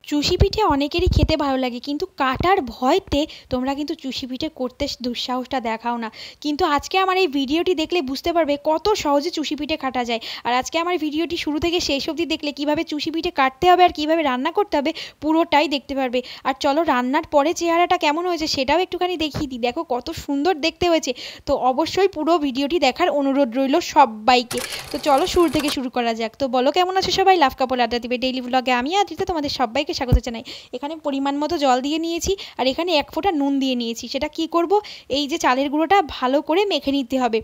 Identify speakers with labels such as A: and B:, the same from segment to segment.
A: চুষি পিঠে অনেকেরই খেতে ভালো লাগে, কিন্তু কাটার ভয়তে তোমরা কিন্তু চুষি পিঠে করতে দুঃসাহসটা দেখাও না। কিন্তু আজকে আমার এই ভিডিওটি দেখলে বুঝতে পারবে কত সহজে চুষি পিঠে কাটা যায়। আর আজকে আমার ভিডিওটি শুরু থেকে শেষ অবধি দেখলে কিভাবে চুষি পিঠে কাটতে হবে আর কিভাবে রান্না করতে হবে পুরোটাই দেখতে পারবে। আর চলো রান্নার পরে চেহারাটা কেমন হয়েছে সেটাও একটুখানি দেখিয়ে দিই। দেখো কত সুন্দর দেখতে হয়েছে। তো অবশ্যই পুরো ভিডিওটি দেখার অনুরোধ রইল সবাইকে। তো চলো শুরু থেকে শুরু করা যাক। তো বলো কেমন আছো সবাই? লাভ কাপড় আড্ডা দিবে ডেইলি ব্লগে আমি আদিত্য তোমাদের সবাইকে স্বাগত জানাই। এখানে পরিমাণ মতো জল দিয়ে নিয়েছি আর এখানে 1 ফোঁটা নুন দিয়ে নিয়েছি। সেটা কি করব, এই যে চালের গুঁড়োটা ভালো করে মেখে নিতে হবে,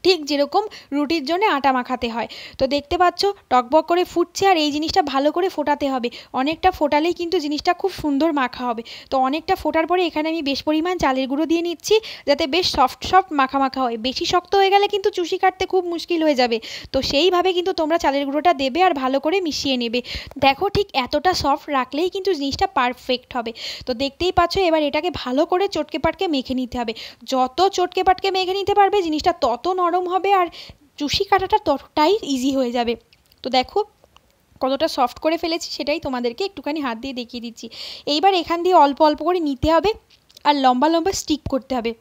A: ঠিক যেরকম রুটির জন্য আটা মাখাতে হয়। তো দেখতে পাচ্ছ টকবক করে ফুটছে আর এই জিনিসটা ভালো করে ফোটাতে হবে। অনেকটা ফোটালেই কিন্তু জিনিসটা খুব সুন্দর মাখা হবে। তো অনেকটা ফোটার পরে এখানে আমি বেশ পরিমাণ চালের গুঁড়ো দিয়ে নিচ্ছি, যাতে বেশ সফট সফট মাখা মাখা হয়। বেশি শক্ত হয়ে গেলে কিন্তু চুষি কাটতে খুব মুশকিল হয়ে যাবে। তো সেইভাবে কিন্তু তোমরা চালের গুঁড়োটা দেবে আর ভালো করে মিশিয়ে নেবে। দেখো ঠিক এতটা সফট রাখলেই কিন্তু জিনিসটা পারফেক্ট হবে। তো দেখতেই পাচ্ছ এবার এটাকে ভালো করে চটকে পাটকে মেখে নিতে হবে। যত চটকে পাটকে মেখে নিতে পারবে জিনিসটা তত নরম হবে আর চুষি কাটাটা ততটাই ইজি হয়ে যাবে। তো দেখো কতটা সফট করে ফেলেছি সেটাই তোমাদেরকে একটুখানি হাত দিয়ে দেখিয়ে দিচ্ছি। এইবার এখান দিয়ে অল্প অল্প করে নিতে হবে আর লম্বা লম্বা স্টিক করতে হবে।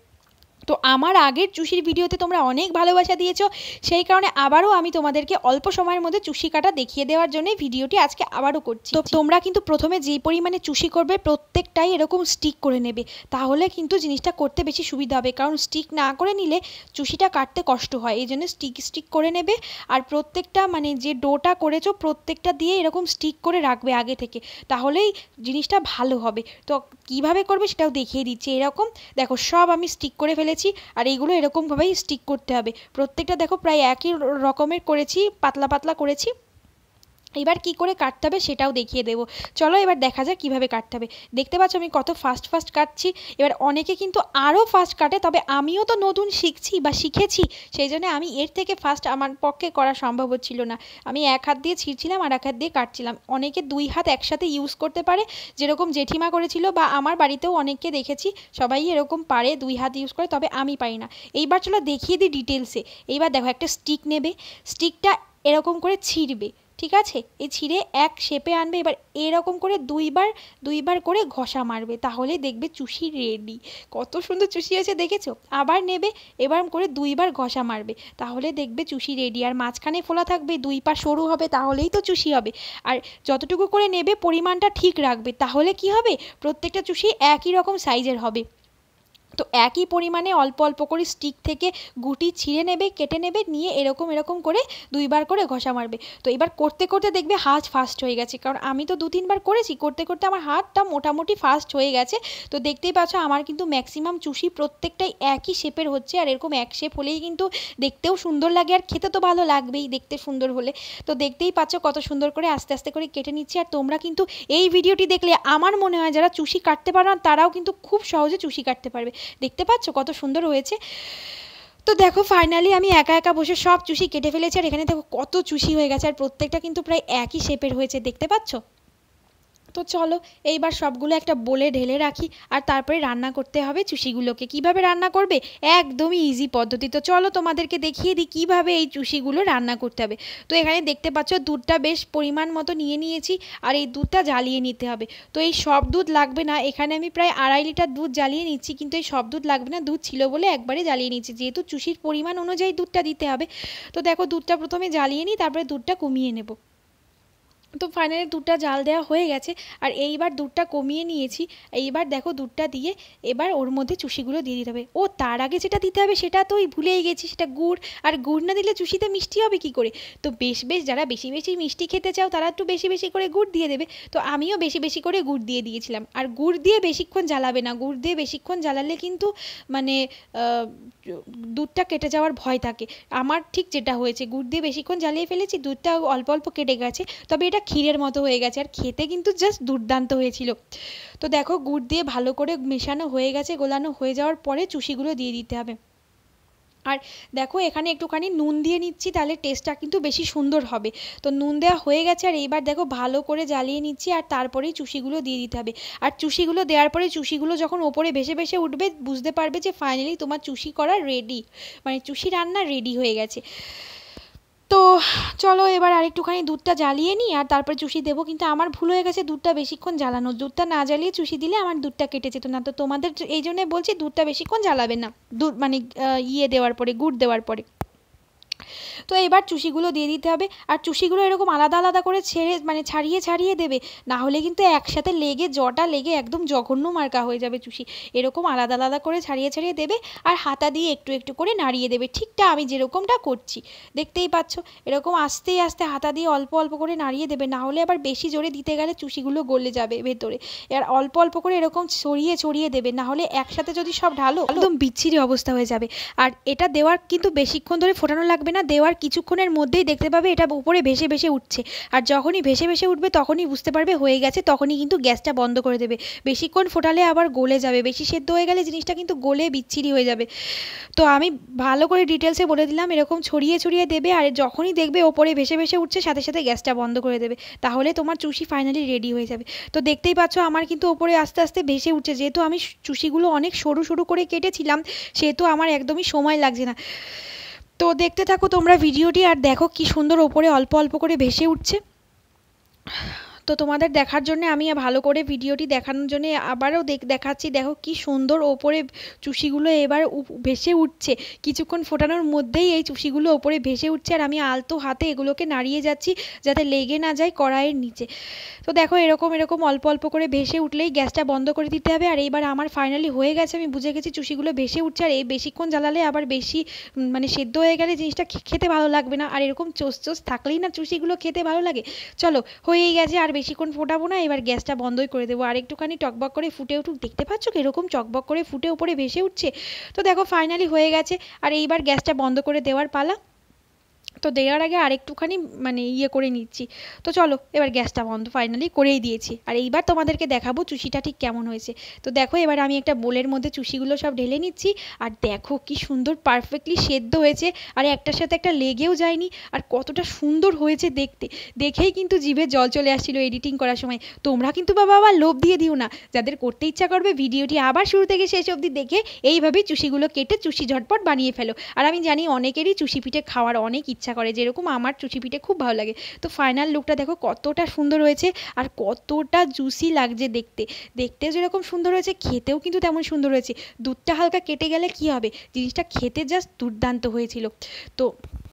A: তো আমার আগের চুষির ভিডিওতে তোমরা অনেক ভালোবাসা দিয়েছো, সেই কারণে আবারও আমি তোমাদেরকে অল্প সময়ের মধ্যে চুষি কাটা দেখিয়ে দেওয়ার জন্য ভিডিওটি আজকে আবারও করছি। তো তোমরা কিন্তু প্রথমে যে পরিমাণে চুষি করবে প্রত্যেকটাই এরকম স্টিক করে নেবে, তাহলে কিন্তু জিনিসটা করতে বেশি সুবিধা হবে। কারণ স্টিক না করে নিলে চুষিটা কাটতে কষ্ট হয়, এই জন্য স্টিক স্টিক করে নেবে। আর প্রত্যেকটা মানে যে ডোটা করেছো প্রত্যেকটা দিয়ে এরকম স্টিক করে রাখবে আগে থেকে, তাহলেই জিনিসটা ভালো হবে। তো কিভাবে করবে সেটাও দেখিয়ে দিচ্ছি। এরকম দেখো সব আমি স্টিক করে ফেলেছি আর এইগুলো এরকমভাবেই স্টিক করতে হবে। প্রত্যেকটা দেখো প্রায় একই রকমের করেছি, পাতলা পাতলা করেছি। এবার কি করে কাটতে হবে সেটাও দেখিয়ে দেবো। চলো এবার দেখা যাক কীভাবে কাটতে হবে। দেখতে পাচ্ছ আমি কত ফাস্ট ফাস্ট কাটছি। এবার অনেকে কিন্তু আরও ফাস্ট কাটে, তবে আমিও তো নতুন শিখছি বা শিখেছি, সেই জন্য আমি এর থেকে ফাস্ট আমার পক্ষে করা সম্ভব হচ্ছিল না। আমি এক হাত দিয়ে ছিঁড়ছিলাম আর এক হাত দিয়ে কাটছিলাম। অনেকে 2 হাত একসাথে ইউজ করতে পারে, যেরকম জেঠিমা করেছিল, বা আমার বাড়িতেও অনেককে দেখেছি সবাই এরকম পারে 2 হাত ইউজ করে, তবে আমি পারি না। এইবার চলো দেখিয়ে দিই ডিটেলসে। এইবার দেখো একটা স্টিক নেবে, স্টিকটা এরকম করে ছিঁড়বে, ঠিক আছে? এই ছিঁড়ে এক শেপে আনবে। এবার এরকম করে দুইবার করে ঘষা মারবে, তাহলে দেখবে চুষি রেডি। কত সুন্দর চুষি হয়েছে দেখেছো? আবার নেবে, এবার করে 2বার ঘষা মারবে, তাহলে দেখবে চুষি রেডি। আর মাঝখানে ফোলা থাকবে, 2 পা সরু হবে, তাহলেই তো চুষি হবে। আর যতটুকু করে নেবে পরিমাণটা ঠিক রাখবে, তাহলে কি হবে, প্রত্যেকটা চুষি একই রকম সাইজের হবে। তো একই পরিমাণে অল্প অল্প করে স্টিক থেকে গুটি ছিঁড়ে নেবে, কেটে নেবে, নিয়ে এরকম এরকম করে 2বার করে ঘষা মারবে। তো এবার করতে করতে দেখবে হাত ফাস্ট হয়ে গেছে, কারণ আমি তো 2-3বার করেছি, করতে করতে আমার হাতটা মোটামুটি ফাস্ট হয়ে গেছে। তো দেখতেই পাচ্ছ আমার কিন্তু ম্যাক্সিমাম চুষি প্রত্যেকটাই একই শেপের হচ্ছে। আর এরকম এক শেপ হলেই কিন্তু দেখতেও সুন্দর লাগে আর খেতে তো ভালো লাগবেই দেখতে সুন্দর হলে। তো দেখতেই পাচ্ছ কত সুন্দর করে আস্তে আস্তে করে কেটে নিচ্ছি। আর তোমরা কিন্তু এই ভিডিওটি দেখলে আমার মনে হয় যারা চুষি কাটতে পারো না তারাও কিন্তু খুব সহজে চুষি কাটতে পারবে। দেখতে পাচ্ছ কত সুন্দর হয়েছে। তো দেখো ফাইনালি আমি একা একা বসে সব চুষি কেটে ফেলেছি। আর এখানে দেখো কত চুষি হয়ে গেছে, আর প্রত্যেকটা কিন্তু প্রায় একই শেপের হয়েছে, দেখতে পাচ্ছ? তো চলো এইবার সবগুলো একটা বোলে ঢেলে রাখি আর তারপরে রান্না করতে হবে চুষিগুলোকে। কিভাবে রান্না করবে, একদমই ইজি পদ্ধতি। তো চলো তোমাদেরকে দেখিয়ে দিই কীভাবে এই চুষিগুলো রান্না করতে হবে। তো এখানে দেখতে পাচ্ছ দুধটা বেশ পরিমাণ মতো নিয়ে নিয়েছি আর এই দুধটা জ্বালিয়ে নিতে হবে। তো এই সব দুধ লাগবে না, এখানে আমি প্রায় 2.5 লিটার দুধ জ্বালিয়ে নিচ্ছি, কিন্তু এই সব দুধ লাগবে না, দুধ ছিল বলে একবারে জ্বালিয়ে নিচ্ছি, যেহেতু চুষির পরিমাণ অনুযায়ী দুধটা দিতে হবে। তো দেখো দুধটা প্রথমে জ্বালিয়ে নিই, তারপরে দুধটা কমিয়ে নেব। তো ফাইনালি দুধটা জাল দেওয়া হয়ে গেছে আর এইবার দুধটা কমিয়ে নিয়েছি। এইবার দেখো দুধটা দিয়ে এবার ওর মধ্যে চুষিগুলো দিয়ে দিতে হবে। ও তার আগে যেটা দিতে হবে সেটা তো ভুলেই গেছি, সেটা গুড়। আর গুড় না দিলে চুষিতে মিষ্টি হবে কি করে? তো বেশ যারা বেশি বেশি মিষ্টি খেতে চাও তারা একটু বেশি বেশি করে গুড় দিয়ে দেবে। তো আমিও বেশি বেশি করে গুড় দিয়ে দিয়েছিলাম। আর গুড় দিয়ে বেশিক্ষণ জ্বালাবে না, গুড় দিয়ে বেশিক্ষণ জ্বালালে কিন্তু মানে দুধটা কেটে যাওয়ার ভয় থাকে। আমার ঠিক যেটা হয়েছে, গুড় দিয়ে বেশিক্ষণ জ্বালিয়ে ফেলেছি, দুধটা অল্প অল্প কেটে গেছে, তবে এটা ক্ষীরের মতো হয়ে গেছে আর খেতে কিন্তু জাস্ট দুর্দান্ত হয়েছিল। তো দেখো গুড় দিয়ে ভালো করে মেশানো হয়ে গেছে, গোলানো হয়ে যাওয়ার পরে চুষিগুলো দিয়ে দিতে হবে। আর দেখো এখানে একটুখানি নুন দিয়ে নিচ্ছি, তাহলে টেস্টটা কিন্তু বেশি সুন্দর হবে। তো নুন দেওয়া হয়ে গেছে আর এইবার দেখো ভালো করে জ্বালিয়ে নিচ্ছি আর তারপরেই চুষিগুলো দিয়ে দিতে হবে। আর চুষিগুলো দেওয়ার পরে চুষিগুলো যখন ওপরে ভেসে ভেসে উঠবে বুঝতে পারবে যে ফাইনালি তোমার চুষি করা রেডি, মানে চুষি রান্না রেডি হয়ে গেছে। তো চলো এবার আরেকটুখানি দুধটা জ্বালিয়ে নিই আর তারপরে চুষি দেবো। কিন্তু আমার ভুল হয়ে গেছে দুধটা বেশিক্ষণ জ্বালানো, দুধটা না জ্বালিয়ে চুষি দিলে আমার দুধটা কেটে যেত। না তো তোমাদের এই জন্যে বলছি দুধটা বেশিক্ষণ জ্বালাবে না, দুধ মানে দেওয়ার পরে, গুড় দেওয়ার পরে। তো এবার চুষিগুলো দিয়ে দিতে হবে। আর চুষিগুলো এরকম আলাদা আলাদা করে ছাড়িয়ে ছাড়িয়ে দেবে, না হলে কিন্তু একসাথে লেগে জটা লেগে একদম জঘন্য মার্কা হয়ে যাবে চুষি। এরকম আলাদা আলাদা করে ছাড়িয়ে ছাড়িয়ে দেবে আর হাতা দিয়ে একটু একটু করে নাড়িয়ে দেবে, ঠিকটা আমি যেরকমটা করছি দেখতেই পাচ্ছ। এরকম আস্তে আস্তে হাতা দিয়ে অল্প অল্প করে নাড়িয়ে দেবে, না হলে আবার বেশি জোরে দিতে গেলে চুষিগুলো গলে যাবে ভেতরে। আর অল্প অল্প করে এরকম ছড়িয়ে ছড়িয়ে দেবে, না হলে একসাথে যদি সব ঢালো একদম বিচ্ছিরি অবস্থা হয়ে যাবে। আর এটা দেওয়ার কিন্তু বেশিক্ষণ ধরে ফোটানো লাগবে না, দেওয়ার কিছুক্ষণের মধ্যেই দেখতে পাবে এটা উপরে ভেসে ভেসে উঠছে। আর যখনই ভেসে ভেসে উঠবে তখনই বুঝতে পারবে হয়ে গেছে, তখনই কিন্তু গ্যাসটা বন্ধ করে দেবে। বেশিক্ষণ ফোটালে আবার গলে যাবে, বেশি সেদ্ধ হয়ে গেলে জিনিসটা কিন্তু গলে বিচ্ছিরি হয়ে যাবে। তো আমি ভালো করে ডিটেলসে বলে দিলাম, এরকম ছড়িয়ে ছড়িয়ে দেবে আর যখনই দেখবে ওপরে ভেসে ভেসে উঠছে সাথে সাথে গ্যাসটা বন্ধ করে দেবে, তাহলে তোমার চুষি ফাইনালি রেডি হয়ে যাবে। তো দেখতেই পাচ্ছ আমার কিন্তু ওপরে আস্তে আস্তে ভেসে উঠছে, যেহেতু আমি চুষিগুলো অনেক সরু সরু করে কেটেছিলাম সেহেতু আমার একদমই সময় লাগছে না। তো দেখতে থাকো তোমরা ভিডিওটি আর দেখো কি সুন্দর ওপরে অল্প অল্প করে ভেসে উঠছে। তো তোমাদের দেখার জন্য আমি ভালো করে ভিডিওটি দেখানোর জন্য আবারও দেখাচ্ছি, দেখো কি সুন্দর ওপরে চুষিগুলো এবার ভেসে উঠছে। কিছুক্ষণ ফোটানোর মধ্যেই এই চুষিগুলো ওপরে ভেসে উঠছে আর আমি আলতো হাতে এগুলোকে নাড়িয়ে যাচ্ছি যাতে লেগে না যায় কড়াইয়ের নিচে। তো দেখো এরকম এরকম অল্প অল্প করে ভেসে উঠলেই গ্যাসটা বন্ধ করে দিতে হবে। আর এইবার আমার ফাইনালি হয়ে গেছে, আমি বুঝে গেছি চুষিগুলো ভেসে উঠছে। আর এই বেশিক্ষণ জ্বালালে আবার বেশি সেদ্ধ হয়ে গেলে জিনিসটা খেতে ভালো লাগবে না, আর এরকম চোষ চোষ থাকলেই না চুষিগুলো খেতে ভালো লাগে। চলো হয়েই গেছে, আর বেশিক্ষণ ফোটাবো না, এবার গ্যাসটা বন্ধই করে দেবো। আর একটুখানি টকবক করে ফুটে উঠুক, দেখতে পাচ্ছ এরকম চকবক করে ফুটে উপরে ভেসে উঠছে। তো দেখো ফাইনালি হয়ে গেছে, আর এইবার গ্যাসটা বন্ধ করে দেওয়ার পালা। তো দেওয়ার আগে আরেকটুখানি করে নিচ্ছি। তো চলো এবার গ্যাসটা বন্ধ ফাইনালি করেই দিয়েছি, আর এইবার তোমাদেরকে দেখাবো চুষিটা ঠিক কেমন হয়েছে। তো দেখো এবার আমি একটা বোলের মধ্যে চুষিগুলো সব ঢেলে নিচ্ছি, আর দেখো কি সুন্দর পারফেক্টলি সেদ্ধ হয়েছে, আর একটার সাথে একটা লেগেও যায়নি, আর কতটা সুন্দর হয়েছে দেখতে। দেখেই কিন্তু জিভে জল চলে আসছিল এডিটিং করার সময়। তোমরা কিন্তু বাবা আবার লোভ দিয়ে দিও না, যাদের করতে ইচ্ছা করবে ভিডিওটি আবার শুরু থেকে শেষ অবধি দেখে এইভাবেই চুষিগুলো কেটে চুষি ঝটপট বানিয়ে ফেলো। আর আমি জানি অনেকেরই চুষি পিঠে খাওয়ার অনেক ইচ্ছা করে, যেরকম আমার চুষি পিঠে খুব ভালো লাগে। তো ফাইনাল লুকটা দেখো কতটা সুন্দর হয়েছে আর কতটা জুসি লাগছে দেখতে। দেখতে যেরকম সুন্দর হয়েছে খেতেও কিন্তু তেমন সুন্দর হয়েছে। দুধটা হালকা কেটে গেলে কি হবে, জিনিসটা খেতে জাস্ট দুর্দান্ত হয়েছিল। তো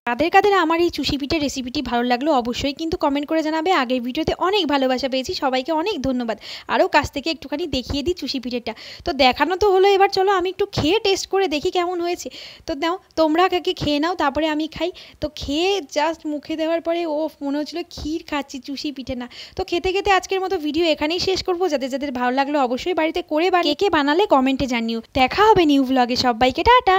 A: কাদের কাদের আমার এই চুষি পিঠের রেসিপিটি ভালো লাগলো অবশ্যই কিন্তু কমেন্ট করে জানাবে। আগের ভিডিওতে অনেক ভালোবাসা পেয়েছি, সবাইকে অনেক ধন্যবাদ। আরও কাছ থেকে একটুখানি দেখিয়ে দিই চুষি পিঠেটা। তো দেখানো তো হলো, এবার চলো আমি একটু খেয়ে টেস্ট করে দেখি কেমন হয়েছে। তো নাও তোমরা কাকে খেয়ে নাও, তারপরে আমি খাই। তো খেয়ে জাস্ট মুখে দেওয়ার পরে মনে হচ্ছিলো ক্ষীর খাচ্ছি, চুষি পিঠে না। তো খেতে খেতে আজকের মতো ভিডিও এখানেই শেষ করবো। যাদের যাদের ভালো লাগলো অবশ্যই বাড়িতে করে বা কে বানালে কমেন্টে জানিও। দেখা হবে নিউ ভ্লগে, সবাইকে টাটা।